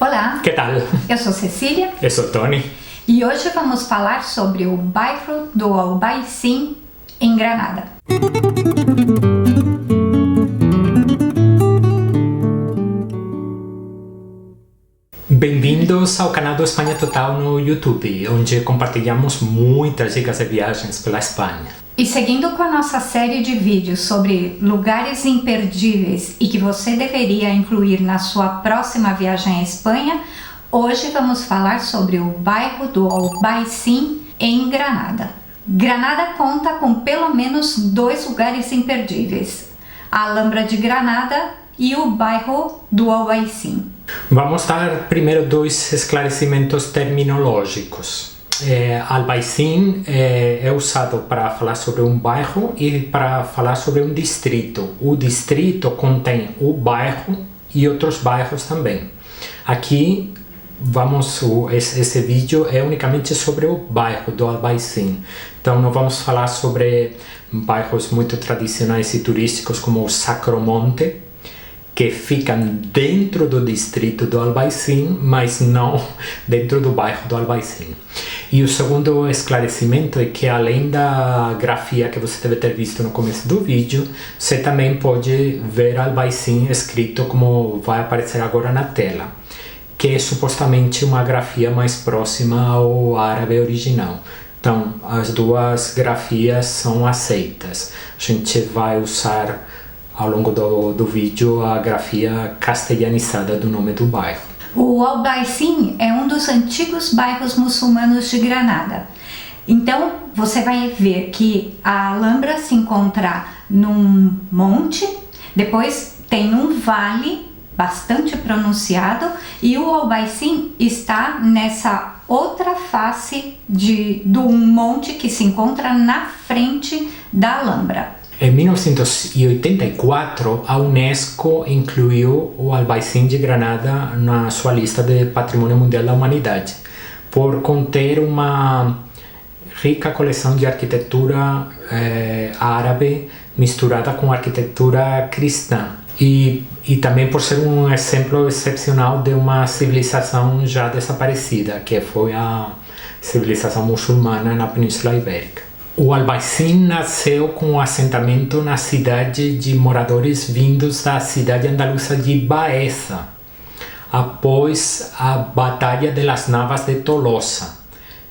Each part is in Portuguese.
Olá, Que tal? eu sou Cecília Eu sou Tony. e hoje vamos falar sobre o bairro do Albaicín, em Granada. Bem-vindos ao canal do Espanha Total no YouTube, onde compartilhamos muitas dicas de viagens pela Espanha. E seguindo com a nossa série de vídeos sobre lugares imperdíveis e que você deveria incluir na sua próxima viagem à Espanha, hoje vamos falar sobre o bairro do Albaicín, em Granada. Granada conta com pelo menos 2 lugares imperdíveis, a Alhambra de Granada e o bairro do Albaicín. Vamos dar primeiro 2 esclarecimentos terminológicos. Albaicín é usado para falar sobre um bairro e para falar sobre um distrito. O distrito contém o bairro e outros bairros também. Aqui esse vídeo é unicamente sobre o bairro do Albaicín. Então não vamos falar sobre bairros muito tradicionais e turísticos como o Sacromonte, que ficam dentro do distrito do Albaicín, mas não dentro do bairro do Albaicín. E o segundo esclarecimento é que, além da grafia que você deve ter visto no começo do vídeo, você também pode ver Albaicín escrito como vai aparecer agora na tela, que é supostamente uma grafia mais próxima ao árabe original. Então, as duas grafias são aceitas. A gente vai usar ao longo do vídeo a grafia castelhanizada do nome do bairro. O Albaicín é um dos antigos bairros muçulmanos de Granada. Então, você vai ver que a Alhambra se encontra num monte, depois tem um vale bastante pronunciado e o Albaicín está nessa outra face do monte que se encontra na frente da Alhambra. Em 1984, a Unesco incluiu o Albaicín de Granada na sua lista de Patrimônio Mundial da Humanidade, por conter uma rica coleção de arquitetura árabe misturada com arquitetura cristã. E também por ser um exemplo excepcional de uma civilização já desaparecida, que foi a civilização muçulmana na Península Ibérica. O Albaicín nasceu com um assentamento na cidade de moradores vindos da cidade andaluza de Baeza, após a Batalha de las Navas de Tolosa,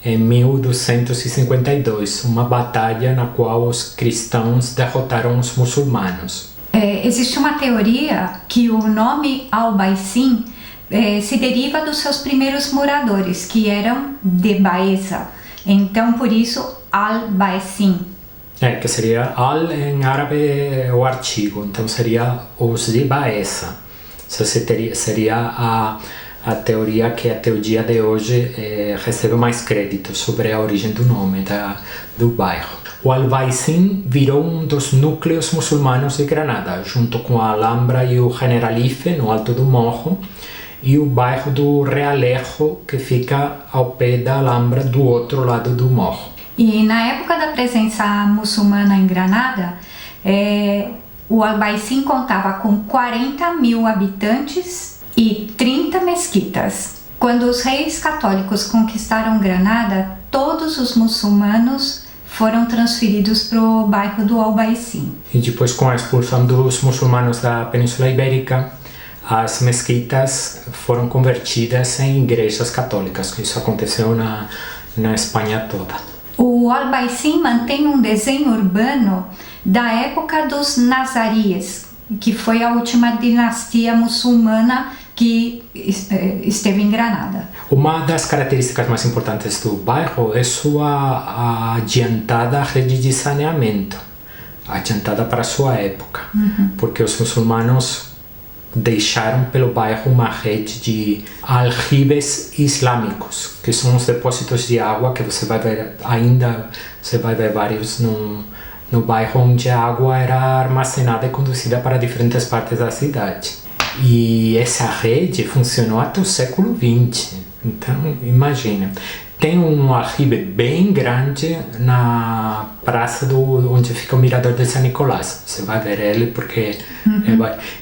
em 1252, uma batalha na qual os cristãos derrotaram os muçulmanos. Existe uma teoria que o nome Albaicín se deriva dos seus primeiros moradores, que eram de Baeza. Então, por isso, Albaicín. Que seria al em árabe o artigo, então seria os de Baeza. Seria a teoria que até o dia de hoje recebe mais crédito sobre a origem do nome do bairro. O Albaicín virou um dos núcleos muçulmanos de Granada, junto com a Alhambra e o Generalife, no alto do morro, e o bairro do Realejo, que fica ao pé da Alhambra do outro lado do morro. E na época da presença muçulmana em Granada, o Albaicín contava com 40 mil habitantes e 30 mesquitas. Quando os reis católicos conquistaram Granada, todos os muçulmanos foram transferidos para o bairro do Albaicín. E depois, com a expulsão dos muçulmanos da Península Ibérica, as mesquitas foram convertidas em igrejas católicas. Isso aconteceu na Espanha toda. O Albaicín mantém um desenho urbano da época dos Nazaríes, que foi a última dinastia muçulmana que esteve em Granada. Uma das características mais importantes do bairro é sua adiantada rede de saneamento, adiantada para a sua época, porque os muçulmanos deixaram pelo bairro uma rede de aljibes islâmicos, que são os depósitos de água que você vai ver vários no bairro, onde a água era armazenada e conduzida para diferentes partes da cidade. E essa rede funcionou até o século XX, então imagina. Tem um aljibe bem grande na praça onde fica o Mirador de San Nicolás. Você vai ver ele porque...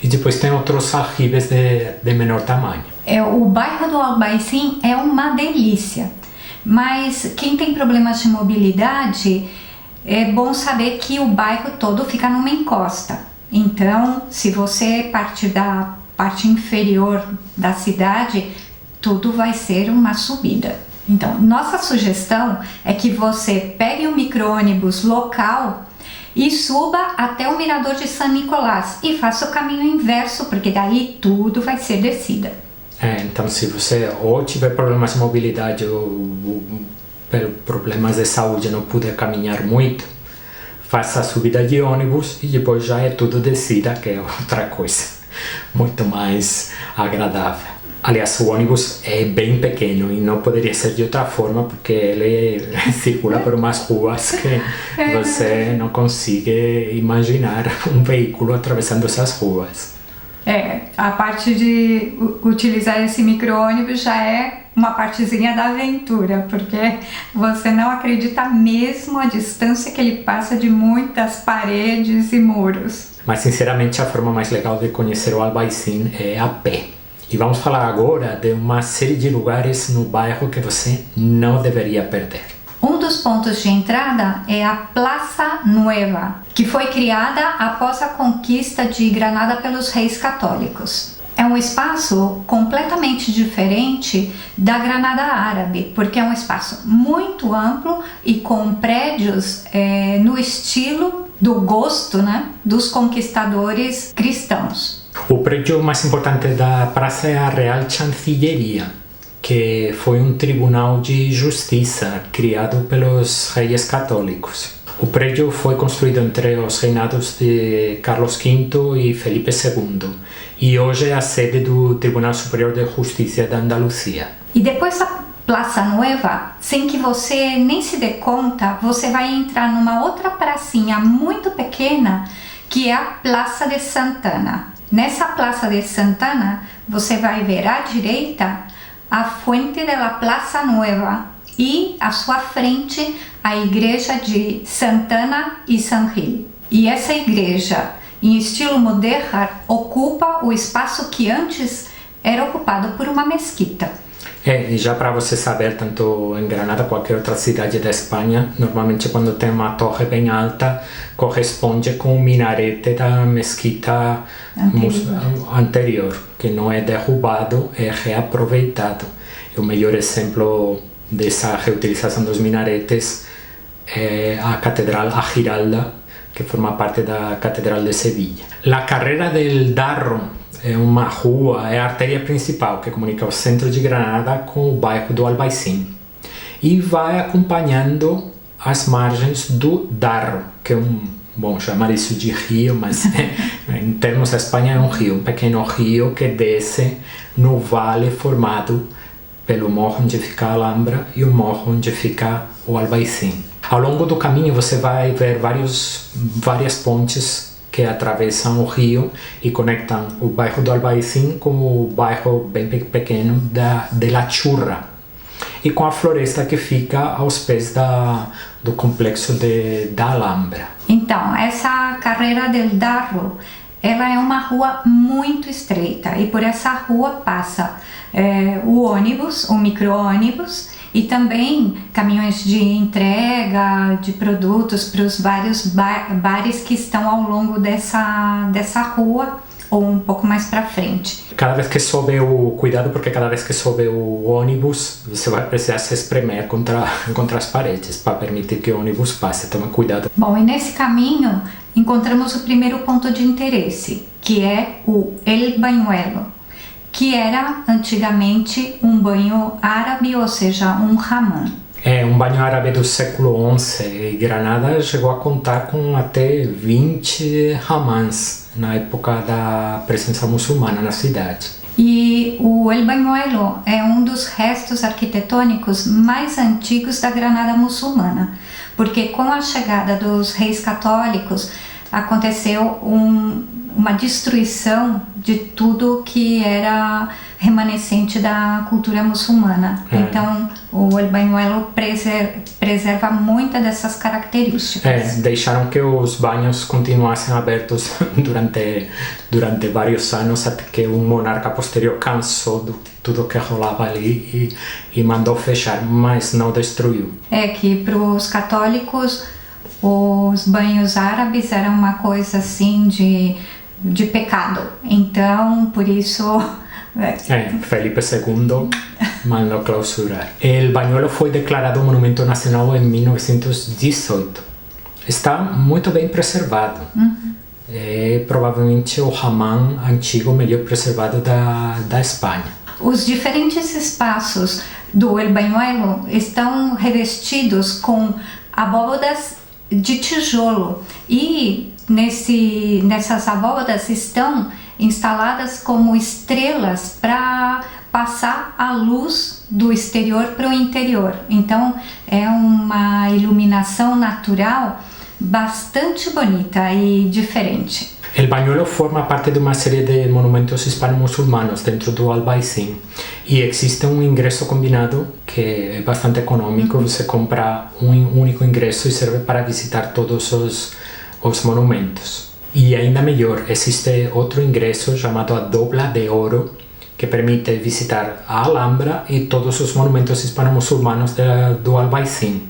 E depois tem outros aljibes de menor tamanho. O bairro do Albaicín é uma delícia, mas quem tem problemas de mobilidade, é bom saber que o bairro todo fica numa encosta. Então, se você partir da parte inferior da cidade, tudo vai ser uma subida. Então, nossa sugestão é que você pegue um micro-ônibus local e suba até o Mirador de San Nicolás e faça o caminho inverso, porque daí tudo vai ser descida. Então, se você ou tiver problemas de mobilidade ou problemas de saúde, não puder caminhar muito, faça a subida de ônibus e depois já é tudo descida, que é outra coisa muito mais agradável. Aliás, o ônibus é bem pequeno e não poderia ser de outra forma, porque ele circula por umas ruas que você não consegue imaginar um veículo atravessando essas ruas. A parte de utilizar esse micro-ônibus já é uma partezinha da aventura, porque você não acredita mesmo a distância que ele passa de muitas paredes e muros. Mas, sinceramente, a forma mais legal de conhecer o Albaicín é a pé. E vamos falar agora de uma série de lugares no bairro que você não deveria perder. Um dos pontos de entrada é a Plaça Nueva, que foi criada após a conquista de Granada pelos reis católicos. É um espaço completamente diferente da Granada Árabe, porque é um espaço muito amplo e com prédios no estilo do gosto, dos conquistadores cristãos. O prédio mais importante da praça é a Real Chancillería, que foi um tribunal de justiça criado pelos reis católicos. O prédio foi construído entre os reinados de Carlos V e Felipe II e hoje é a sede do Tribunal Superior de Justiça da Andaluzia. E depois da Plaça Nueva, sem que você nem se dê conta, você vai entrar numa outra pracinha muito pequena que é a Plaça de Santana. Nessa Plaça de Santana, você vai ver à direita a Fuente de la Plaza Nueva e à sua frente a igreja de Santana e San Gil. E essa igreja, em estilo mudéjar, ocupa o espaço que antes era ocupado por uma mesquita. E já para você saber, tanto em Granada ou qualquer outra cidade da Espanha, normalmente quando tem uma torre bem alta, corresponde com o minarete da mesquita anterior, que não é derrubado, é reaproveitado. E o melhor exemplo dessa reutilização dos minaretes é a Catedral A Giralda, que forma parte da Catedral de Sevilla. La Carrera del Darro é uma rua, é a artéria principal que comunica o centro de Granada com o bairro do Albaicín e vai acompanhando as margens do Darro, que é chamar isso de rio, mas em termos da Espanha é um rio, um pequeno rio que desce no vale formado pelo morro onde fica a Alhambra e o morro onde fica o Albaicín. Ao longo do caminho você vai ver várias pontes que atravessam o rio e conectam o bairro do Albaicín com o bairro bem pequeno de La Churra e com a floresta que fica aos pés do complexo da Alhambra. Então, essa Carrera del Darro, ela é uma rua muito estreita e por essa rua passa o ônibus, o micro-ônibus e também caminhões de entrega de produtos para os vários bares que estão ao longo dessa rua ou um pouco mais para frente. Cada vez que sobe cuidado, porque cada vez que sobe o ônibus você vai precisar se espremer contra as paredes para permitir que o ônibus passe, tome cuidado. Bom, e nesse caminho encontramos o primeiro ponto de interesse, que é o El Bañuelo, que era antigamente um banho árabe, ou seja, um hammam. É um banho árabe do século XI e Granada chegou a contar com até 20 hammams na época da presença muçulmana na cidade. E o El Bañuelo é um dos restos arquitetônicos mais antigos da Granada muçulmana, porque com a chegada dos reis católicos aconteceu uma destruição de tudo que era remanescente da cultura muçulmana. Então, o El Bañuelo preserva muitas dessas características. Deixaram que os banhos continuassem abertos durante vários anos, até que um monarca posterior cansou tudo que rolava ali e mandou fechar, mas não destruiu. É que para os católicos os banhos árabes eram uma coisa assim de pecado, então por isso... Felipe II mandou clausurar. O banhuelo foi declarado Monumento Nacional em 1918. Está muito bem preservado. É provavelmente o hammam antigo melhor preservado da Espanha. Os diferentes espaços do El Bañuelo estão revestidos com abóbadas de tijolo e nessas abóbadas estão instaladas como estrelas para passar a luz do exterior para o interior. Então é uma iluminação natural bastante bonita e diferente. El Bañuelo forma parte de uma série de monumentos hispano-muçulmanos dentro do Albaicín e existe um ingresso combinado que é bastante econômico. Você compra um único ingresso e serve para visitar todos os monumentos. E ainda melhor, existe outro ingresso chamado a Dobla de Oro que permite visitar a Alhambra e todos os monumentos hispano-muçulmanos do Albaicín.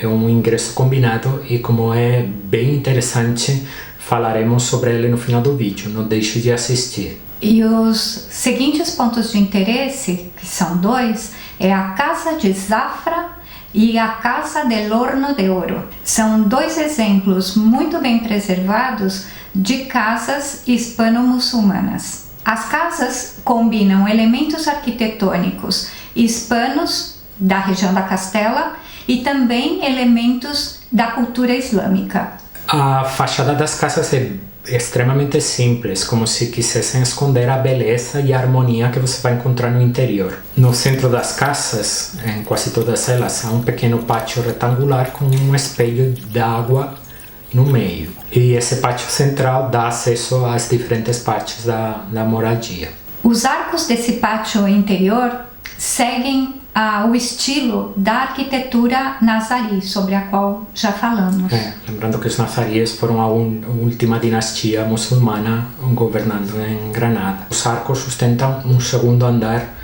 É um ingresso combinado e como é bem interessante, falaremos sobre ele no final do vídeo, não deixe de assistir. E os seguintes pontos de interesse, que são 2, é a Casa de Zafra e a Casa del Horno de Oro. São 2 exemplos muito bem preservados de casas hispano-muçulmanas. As casas combinam elementos arquitetônicos hispanos da região da Castela e também elementos da cultura islâmica. A fachada das casas é extremamente simples, como se quisessem esconder a beleza e a harmonia que você vai encontrar no interior. No centro das casas, em quase todas elas, há um pequeno pátio retangular com um espelho d'água no meio. E esse pátio central dá acesso às diferentes partes da moradia. Os arcos desse pátio interior seguem o estilo da arquitetura nazarí, sobre a qual já falamos. Lembrando que os nazaríes foram a última dinastia muçulmana governando em Granada. Os arcos sustentam um segundo andar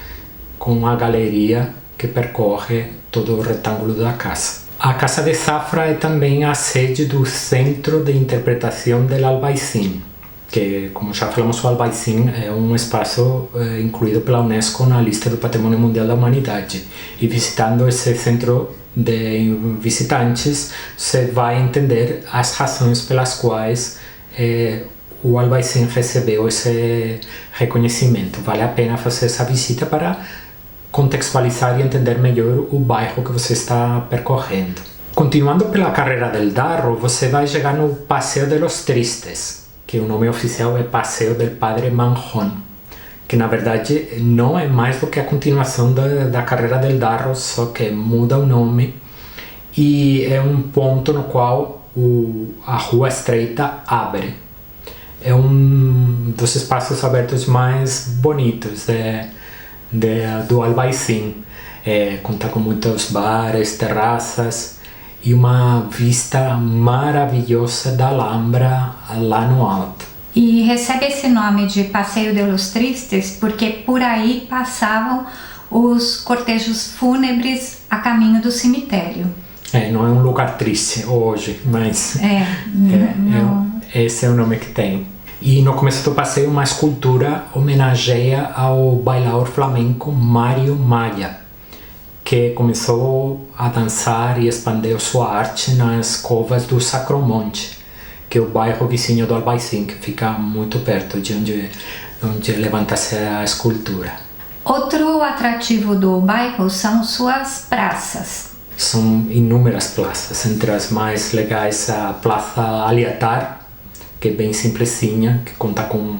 com a galeria que percorre todo o retângulo da casa. A Casa de Zafra é também a sede do Centro de Interpretação del Albaicín, que, como já falamos, o Albaicín é um espaço incluído pela Unesco na lista do Patrimônio Mundial da Humanidade. E visitando esse centro de visitantes, você vai entender as razões pelas quais o Albaicín recebeu esse reconhecimento. Vale a pena fazer essa visita para contextualizar e entender melhor o bairro que você está percorrendo. Continuando pela Carrera del Darro, você vai chegar no Paseo de los Tristes, que o nome oficial é Paseo del Padre Manjón, que na verdade não é mais do que a continuação da Carrera del Darro, só que muda o nome e é um ponto no qual a Rua Estreita abre. É um dos espaços abertos mais bonitos do Albaicín. Conta com muitos bares, terraças e uma vista maravilhosa da Alhambra lá no alto. E recebe esse nome de Passeio de los Tristes porque por aí passavam os cortejos fúnebres a caminho do cemitério. Não é um lugar triste hoje, mas esse é o nome que tem. E no começo do passeio, uma escultura homenageia ao bailador flamenco Mário Maia, que começou a dançar e expandiu sua arte nas covas do Sacromonte, que é o bairro vizinho do Albaicín, que fica muito perto de onde levanta-se a escultura. Outro atrativo do bairro são suas praças. São inúmeras praças, entre as mais legais a Praça Aliatar, que é bem simplesinha, que conta com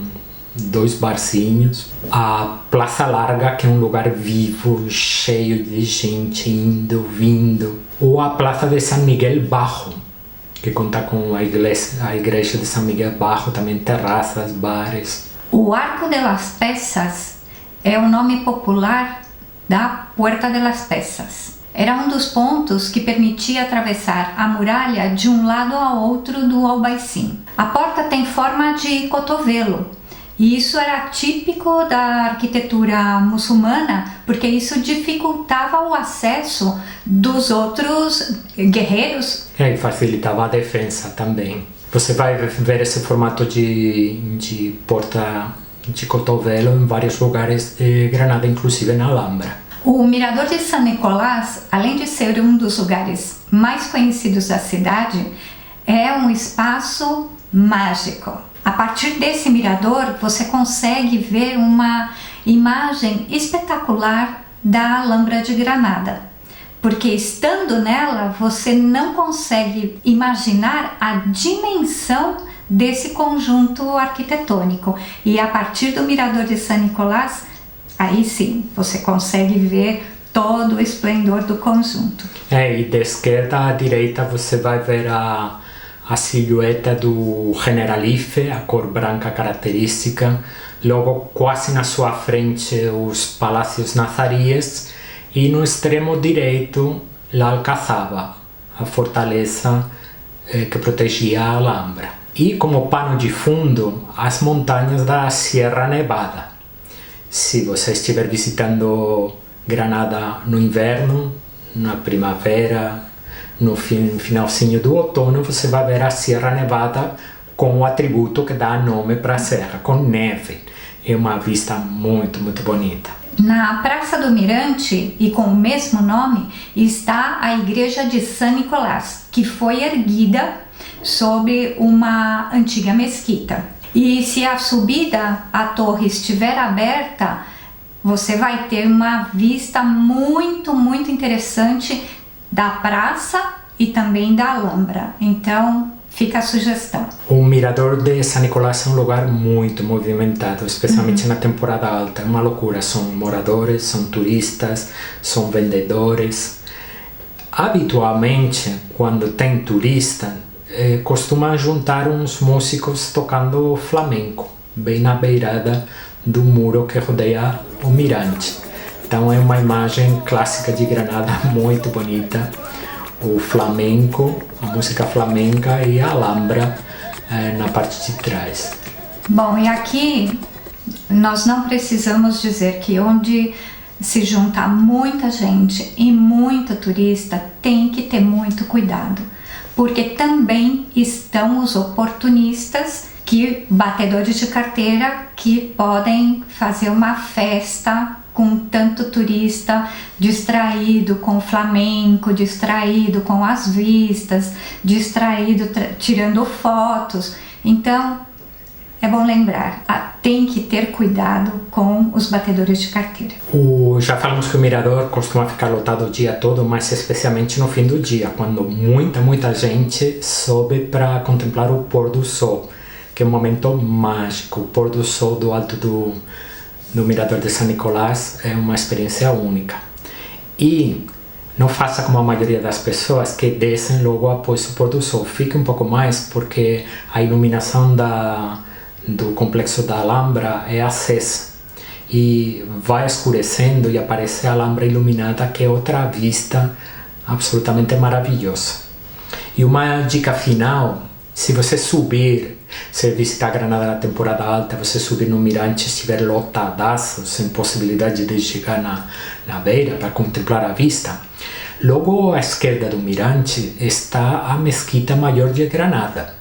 2 barzinhos. A Praça Larga, que é um lugar vivo, cheio de gente indo, vindo. Ou a Praça de San Miguel Bajo, que conta com a igreja de San Miguel Bajo, também terraças, bares. O Arco de las Peças é o nome popular da Puerta de las Peças. Era um dos pontos que permitia atravessar a muralha de um lado ao outro do Albaicín. A porta tem forma de cotovelo E isso era típico da arquitetura muçulmana, porque isso dificultava o acesso dos outros guerreiros. E facilitava a defesa também. Você vai ver esse formato de porta de cotovelo em vários lugares de Granada, inclusive na Alhambra. O Mirador de San Nicolás, além de ser um dos lugares mais conhecidos da cidade, é um espaço mágico. A partir desse mirador, você consegue ver uma imagem espetacular da Alhambra de Granada, porque estando nela, você não consegue imaginar a dimensão desse conjunto arquitetônico. E a partir do Mirador de San Nicolás, aí sim, você consegue ver todo o esplendor do conjunto. E da esquerda à direita você vai ver a silhueta do Generalife, a cor branca característica. Logo, quase na sua frente, os Palácios Nazaríes. E no extremo direito, a Alcazaba, a fortaleza que protegia a Alhambra. E como pano de fundo, as montanhas da Sierra Nevada. Se você estiver visitando Granada no inverno, na primavera, no finalzinho do outono, você vai ver a Sierra Nevada com o atributo que dá nome para a serra, com neve. É uma vista muito, muito bonita. Na Praça do Mirante, e com o mesmo nome, está a Igreja de San Nicolás, que foi erguida sobre uma antiga mesquita. E se a subida à torre estiver aberta, você vai ter uma vista muito, muito interessante da praça e também da Alhambra. Então, fica a sugestão. O Mirador de San Nicolás é um lugar muito movimentado, especialmente na temporada alta. É uma loucura. São moradores, são turistas, são vendedores. Habitualmente, quando tem turista, costuma juntar uns músicos tocando flamenco, bem na beirada do muro que rodeia o mirante. Então é uma imagem clássica de Granada, muito bonita. O flamenco, a música flamenca e a Alhambra na parte de trás. Bom, e aqui nós não precisamos dizer que onde se junta muita gente e muito turista, tem que ter muito cuidado, porque também estão os oportunistas, batedores de carteira, que podem fazer uma festa com tanto turista, distraído com o flamenco, distraído com as vistas, distraído tirando fotos. Então, é bom lembrar, tem que ter cuidado com os batedores de carteira. Já falamos que o mirador costuma ficar lotado o dia todo, mas especialmente no fim do dia, quando muita gente sobe para contemplar o pôr do sol, que é um momento mágico. O pôr do sol do alto do Mirador de San Nicolás é uma experiência única. E não faça como a maioria das pessoas que descem logo após o pôr do sol. Fique um pouco mais, porque a iluminação do complexo da Alhambra é acesa e vai escurecendo e aparece a Alhambra iluminada, que é outra vista absolutamente maravilhosa. E uma dica final: se você visitar Granada na temporada alta, você subir no mirante, estiver lotadaço, sem possibilidade de chegar na beira para contemplar a vista, logo à esquerda do mirante está a Mesquita Maior de Granada,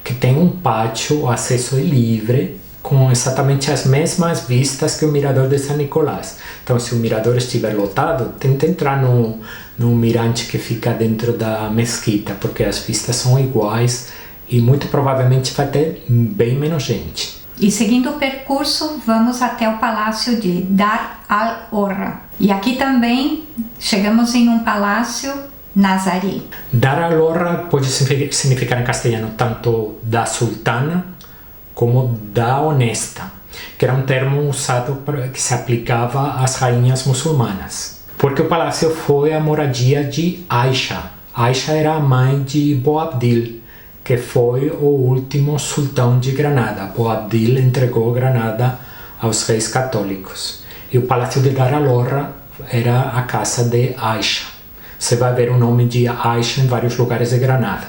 que tem um pátio, acesso livre, com exatamente as mesmas vistas que o Mirador de San Nicolás. Então, se o mirador estiver lotado, tenta entrar no mirante que fica dentro da mesquita, porque as vistas são iguais e muito provavelmente vai ter bem menos gente. E seguindo o percurso, vamos até o Palácio de Dar al-Horra. E aqui também chegamos em um palácio nazarí. Dar al-Horra pode significar em castelhano tanto da sultana como da honesta, que era um termo usado que se aplicava às rainhas muçulmanas. Porque o palácio foi a moradia de Aisha. Aisha era a mãe de Boabdil, que foi o último sultão de Granada. Boabdil entregou Granada aos reis católicos. E o Palácio de Dar al-Horra era a casa de Aisha. Você vai ver o nome de Aisha em vários lugares de Granada,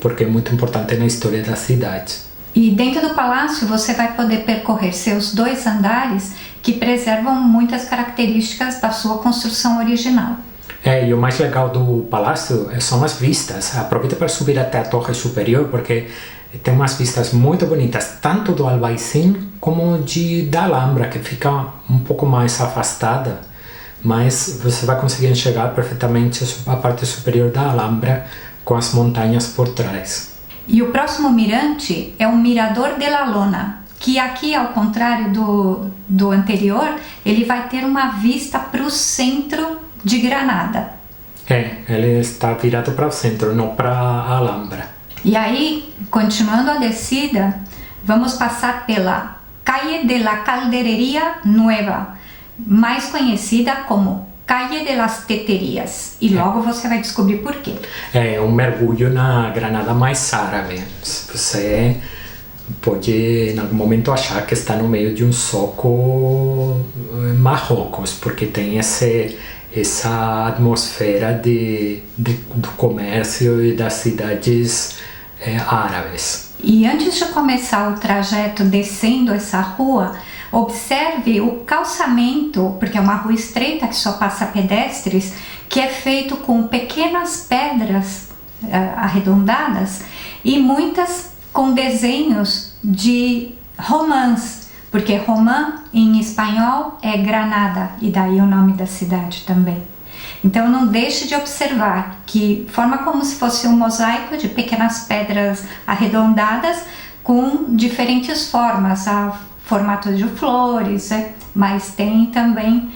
porque é muito importante na história da cidade. E dentro do palácio você vai poder percorrer seus 2 andares que preservam muitas características da sua construção original. E o mais legal do palácio são as vistas. Aproveita para subir até a torre superior, porque tem umas vistas muito bonitas, tanto do Albaicín como da Alhambra, que fica um pouco mais afastada, mas você vai conseguir enxergar perfeitamente a parte superior da Alhambra com as montanhas por trás. E o próximo mirante é o Mirador de la Lona, que aqui, ao contrário do anterior, ele vai ter uma vista para o centro de Granada. Ele está virado para o centro, não para a Alhambra. E aí, continuando a descida, vamos passar pela Calle de la Calderería Nueva, mais conhecida como Calle de las Teterias. E logo você vai descobrir por quê. É um mergulho na Granada mais árabe. Você pode em algum momento achar que está no meio de um soco Marrocos, porque tem essa atmosfera do comércio e das cidades árabes. E antes de começar o trajeto descendo essa rua, observe o calçamento, porque é uma rua estreita que só passa pedestres, que é feito com pequenas pedras arredondadas e muitas com desenhos de romãs, porque romã em espanhol é Granada, e daí o nome da cidade também. Então não deixe de observar que forma como se fosse um mosaico de pequenas pedras arredondadas com diferentes formas, formato de flores, mas tem também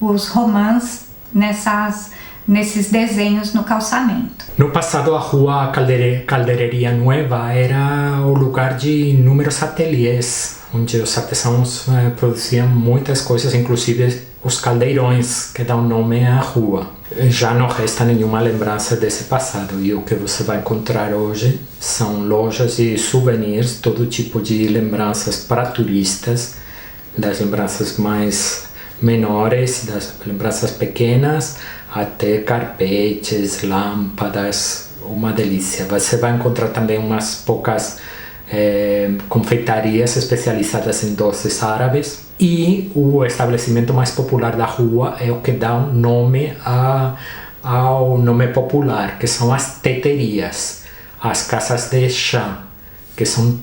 os romãs nesses desenhos no calçamento. No passado, a rua Calderería Nueva era o lugar de inúmeros ateliês, onde os artesãos produziam muitas coisas, inclusive os caldeirões que dão nome à rua. Já não resta nenhuma lembrança desse passado, e o que você vai encontrar hoje são lojas de souvenirs, todo tipo de lembranças para turistas, das lembranças mais menores, das lembranças pequenas, até carpetes, lâmpadas, uma delícia. Você vai encontrar também umas poucas confeitarias especializadas em doces árabes, e o estabelecimento mais popular da rua é o que dá o nome ao nome popular, que são as teterias, as casas de chá, que são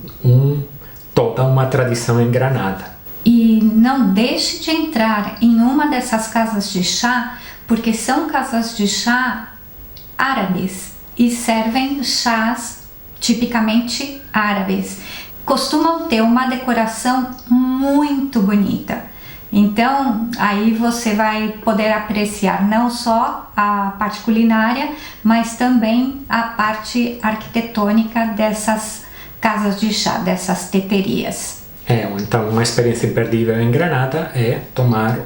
toda uma tradição em Granada. E não deixe de entrar em uma dessas casas de chá, porque são casas de chá árabes e servem chás tipicamente árabes. Costumam ter uma decoração muito bonita. Então, aí você vai poder apreciar não só a parte culinária, mas também a parte arquitetônica dessas casas de chá, dessas teterias. Então uma experiência imperdível em Granada é tomar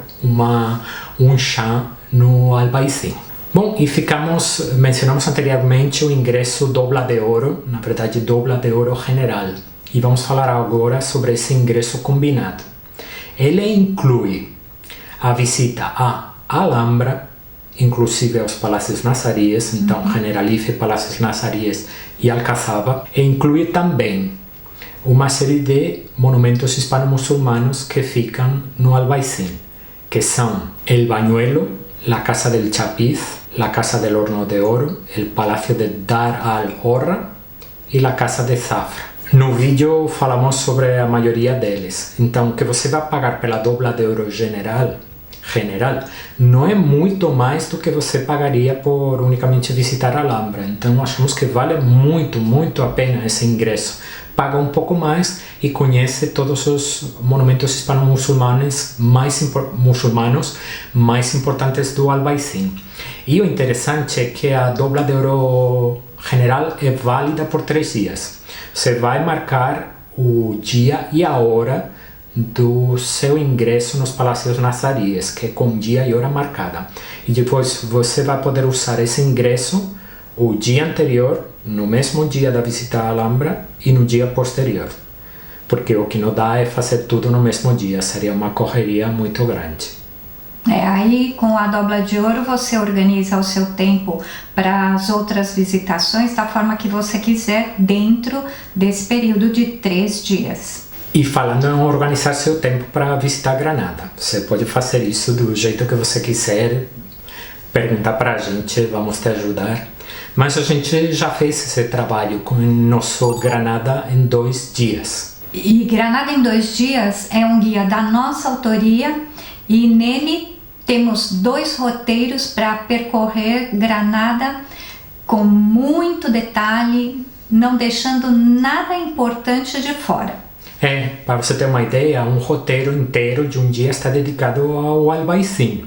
um chá no Albaicín. Bom, e mencionamos anteriormente o ingresso Dobla de Oro, na verdade Dobla de Oro General, e vamos falar agora sobre esse ingresso combinado. Ele inclui a visita à Alhambra, inclusive aos Palácios Nazaríes, então Generalife, Palácios Nazaríes e Alcazaba, e inclui também uma série de monumentos hispano-muçulmanos que ficam no Albaicín, que são El Bañuelo, la Casa del Chapiz, la Casa del Horno de Oro, el Palacio de Dar al-Horra e la Casa de Zafra. No vídeo falamos sobre a maioria deles, então o que você vai pagar pela Dobla de Oro General não é muito mais do que você pagaria por unicamente visitar a Alhambra, então achamos que vale muito a pena esse ingresso. Paga um pouco mais e conhece todos os monumentos hispano-muçulmanos mais importantes do Albaicín. E o interessante é que a Dobla de Oro General é válida por 3 dias. Você vai marcar o dia e a hora do seu ingresso nos Palácios Nazaríes, que é com dia e hora marcada. E depois você vai poder usar esse ingresso o dia anterior, no mesmo dia da visita à Alhambra e no dia posterior. Porque o que não dá é fazer tudo no mesmo dia, seria uma correria muito grande. Aí com a Dobra de Ouro você organiza o seu tempo para as outras visitações da forma que você quiser dentro desse período de 3 dias. E falando em organizar seu tempo para visitar Granada, você pode fazer isso do jeito que você quiser, perguntar para a gente, vamos te ajudar. Mas a gente já fez esse trabalho com o nosso Granada em 2 dias. E Granada em 2 dias é um guia da nossa autoria e nele temos 2 roteiros para percorrer Granada com muito detalhe, não deixando nada importante de fora. Para você ter uma ideia, um roteiro inteiro de um dia está dedicado ao Albaicín.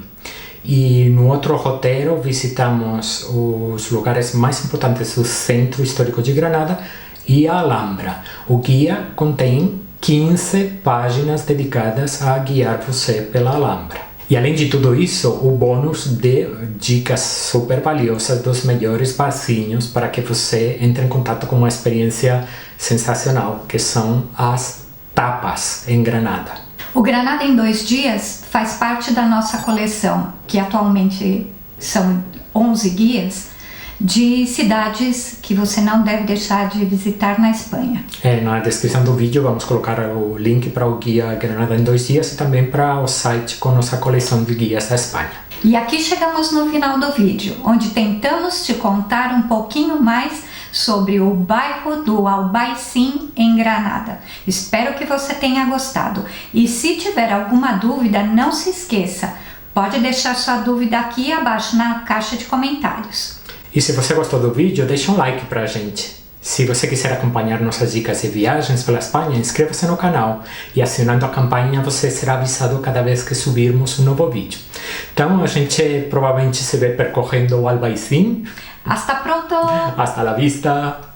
E no outro roteiro visitamos os lugares mais importantes do centro histórico de Granada e a Alhambra. O guia contém 15 páginas dedicadas a guiar você pela Alhambra. E além de tudo isso, o bônus de dicas super valiosas dos melhores barzinhos para que você entre em contato com uma experiência sensacional, que são as tapas em Granada. O Granada em 2 dias faz parte da nossa coleção, que atualmente são 11 guias, de cidades que você não deve deixar de visitar na Espanha. Na descrição do vídeo vamos colocar o link para o guia Granada em 2 dias e também para o site com nossa coleção de guias da Espanha. E aqui chegamos no final do vídeo, onde tentamos te contar um pouquinho mais sobre o bairro do Albaicín em Granada. Espero que você tenha gostado. E se tiver alguma dúvida, não se esqueça, pode deixar sua dúvida aqui abaixo na caixa de comentários. E se você gostou do vídeo, deixa um like pra gente. Se você quiser acompanhar nossas dicas de viagens pela Espanha, inscreva-se no canal e acionando a campainha você será avisado cada vez que subirmos um novo vídeo. Então a gente provavelmente se vê percorrendo o Albaicín. Hasta pronto! Hasta la vista!